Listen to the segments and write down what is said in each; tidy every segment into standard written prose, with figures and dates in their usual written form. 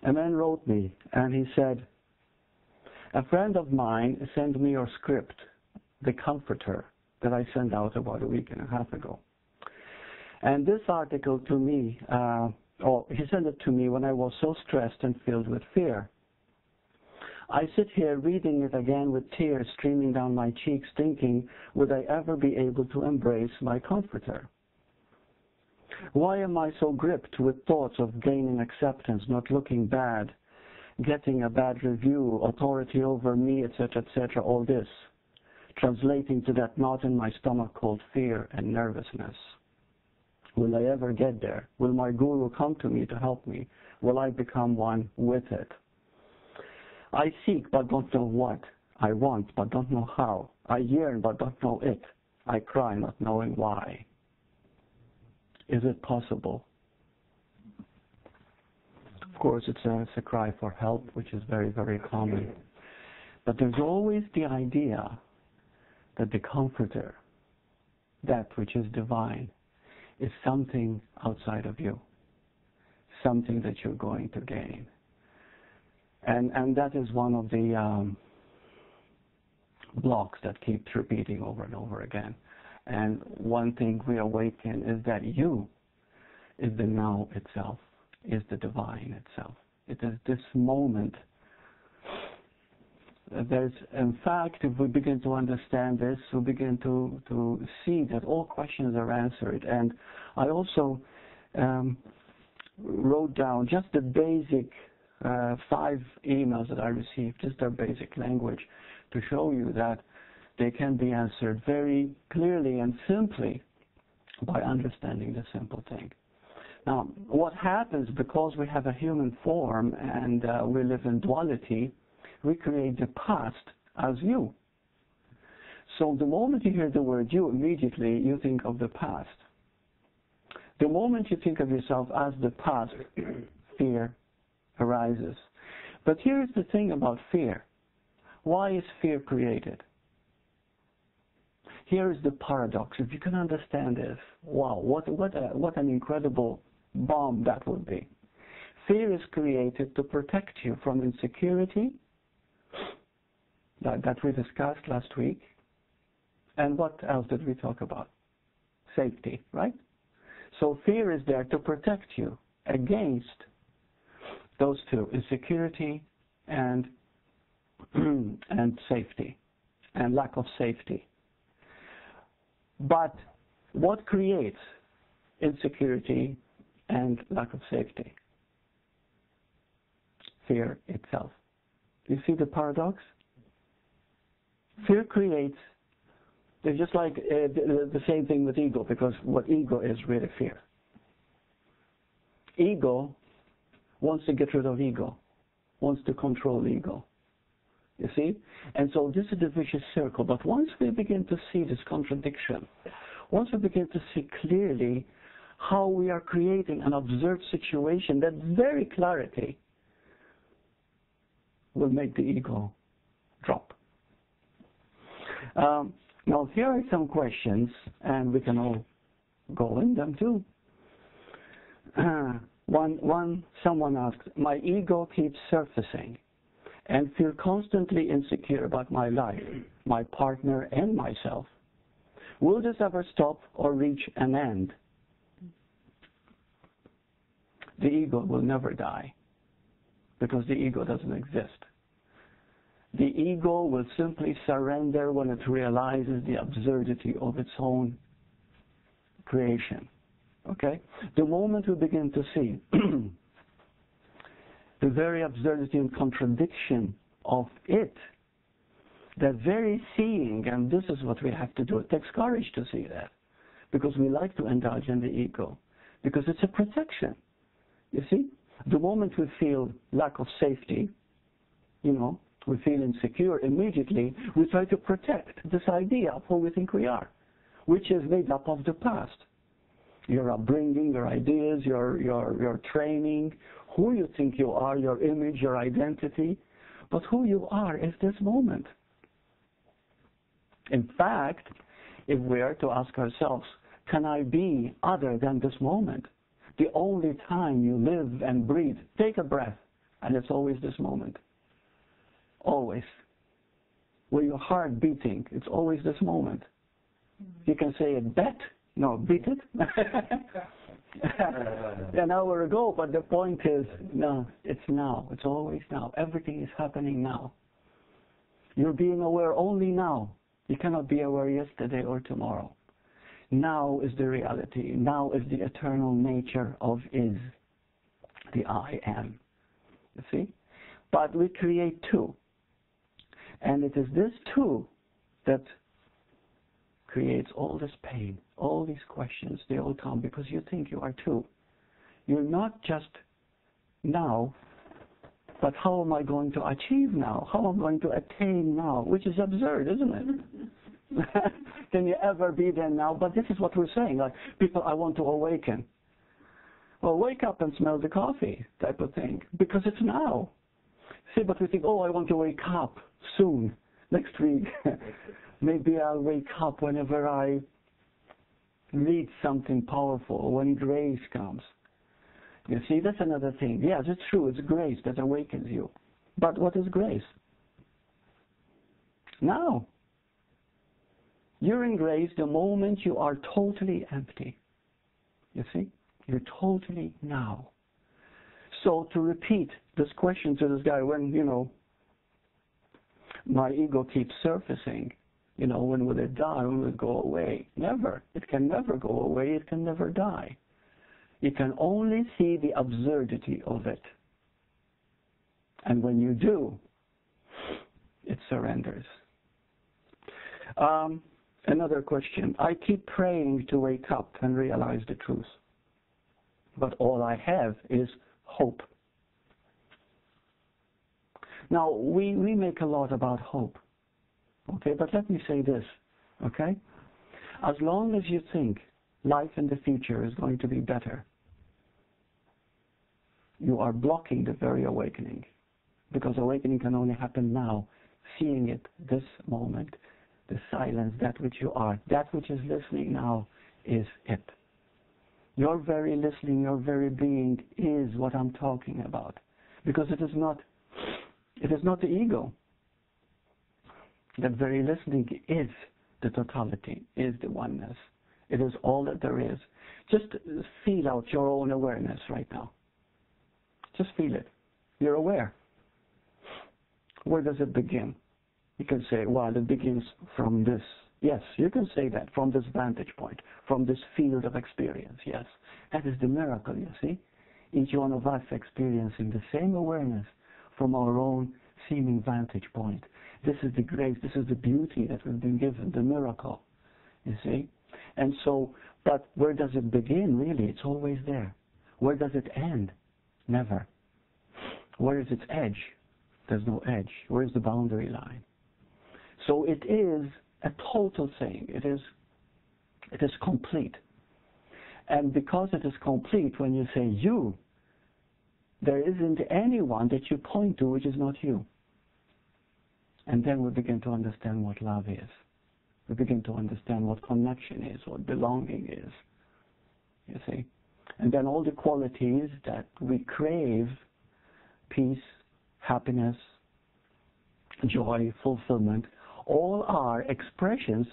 a man wrote me and he said, a friend of mine sent me your script, The Comforter, that I sent out about a week and a half ago. And this article to me, he sent it to me when I was so stressed and filled with fear. I sit here reading it again with tears streaming down my cheeks, thinking, would I ever be able to embrace my comforter? Why am I so gripped with thoughts of gaining acceptance, not looking bad, getting a bad review, authority over me, etc., etc., all this, translating to that knot in my stomach called fear and nervousness? Will I ever get there? Will my guru come to me to help me? Will I become one with it? I seek but don't know what. I want but don't know how. I yearn but don't know it. I cry not knowing why. Is it possible? Of course, it's a cry for help, which is very, very common. But there's always the idea that the comforter, that which is divine, is something outside of you, something that you're going to gain. And that is one of the blocks that keeps repeating over and over again. And one thing we awaken is that you is the now itself, is the divine itself. It is this moment. In fact, if we begin to understand this, we begin to see that all questions are answered. And I also wrote down just the basic 5 emails that I received, just their basic language, to show you that they can be answered very clearly and simply by understanding the simple thing. Now, what happens, because we have a human form and we live in duality, we create the past as you. So the moment you hear the word you, immediately you think of the past. The moment you think of yourself as the past, fear arises. But here's the thing about fear. Why is fear created? Here is the paradox. If you can understand this, wow, what an incredible bomb that would be. Fear is created to protect you from insecurity, that we discussed last week. And what else did we talk about? Safety, right? So fear is there to protect you against those two, insecurity and safety, and lack of safety. But what creates insecurity and lack of safety? Fear itself. You see the paradox? Fear creates, it's just like the same thing with ego, because what ego is really fear. Ego wants to get rid of ego, wants to control ego. You see? And so this is the vicious circle. But once we begin to see this contradiction, once we begin to see clearly how we are creating an absurd situation, that very clarity will make the ego drop. Now here are some questions, and we can all go in them too. Someone asked, my ego keeps surfacing and feel constantly insecure about my life, my partner, and myself. Will this ever stop or reach an end? The ego will never die, because the ego doesn't exist. The ego will simply surrender when it realizes the absurdity of its own creation. Okay? The moment we begin to see the very absurdity and contradiction of it, that very seeing, and this is what we have to do. It takes courage to see that, because we like to indulge in the ego, because it's a protection. You see, the moment we feel lack of safety, we feel insecure, immediately we try to protect this idea of who we think we are, which is made up of the past. Your upbringing, your ideas, your training, who you think you are, your image, your identity. But who you are is this moment. In fact, if we are to ask ourselves, can I be other than this moment? The only time you live and breathe, take a breath And it's always this moment. Always. Where your heart beating, it's always this moment. You can say it beat it an hour ago, but the point is, no, it's now. It's always now. Everything is happening now. You're being aware only now. You cannot be aware yesterday or tomorrow. Now is the reality. Now is the eternal nature of is, the I am. You see? But we create two. And it is this two that creates all this pain, all these questions. They all come because you think you are two. You're not just now, but how am I going to achieve now? How am I going to attain now? Which is absurd, isn't it? Can you ever be there now? But this is what we're saying. Like, people, I want to awaken. Well, wake up and smell the coffee type of thing. Because it's now. See, but we think, oh, I want to wake up soon, next week. Maybe I'll wake up whenever I read something powerful, when grace comes. You see, that's another thing. Yes, it's true, it's grace that awakens you. But what is grace? Now. You're in grace the moment you are totally empty. You see? You're totally now. So to repeat this question to this guy, when, my ego keeps surfacing, when will it die? When will it go away? Never. It can never go away. It can never die. You can only see the absurdity of it. And when you do, it surrenders. Another question. I keep praying to wake up and realize the truth. But all I have is hope. Now, we make a lot about hope. Okay, but let me say this, okay? As long as you think life in the future is going to be better, you are blocking the very awakening. Because awakening can only happen now, seeing it this moment, the silence, that which you are, that which is listening now is it. Your very listening, your very being is what I'm talking about. Because it is not the ego. That very listening is the totality, is the oneness. It is all that there is. Just feel out your own awareness right now. Just feel it. You're aware. Where does it begin? You can say, well, it begins from this. Yes, you can say that, from this vantage point, from this field of experience, yes. That is the miracle, you see. Each one of us experiencing the same awareness from our own seeming vantage point. This is the grace, this is the beauty that we've been given, the miracle, you see. And so, but where does it begin, really? It's always there. Where does it end? Never. Where is its edge? There's no edge. Where is the boundary line? So it is a total thing. It is complete. And because it is complete, when you say you, there isn't anyone that you point to which is not you. And then we begin to understand what love is. We begin to understand what connection is, what belonging is. You see? And then all the qualities that we crave, peace, happiness, joy, fulfillment, all are expressions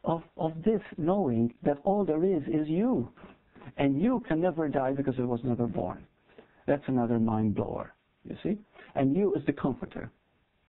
of this knowing that all there is you. And you can never die because it was never born. That's another mind blower, you see? And you is the comforter.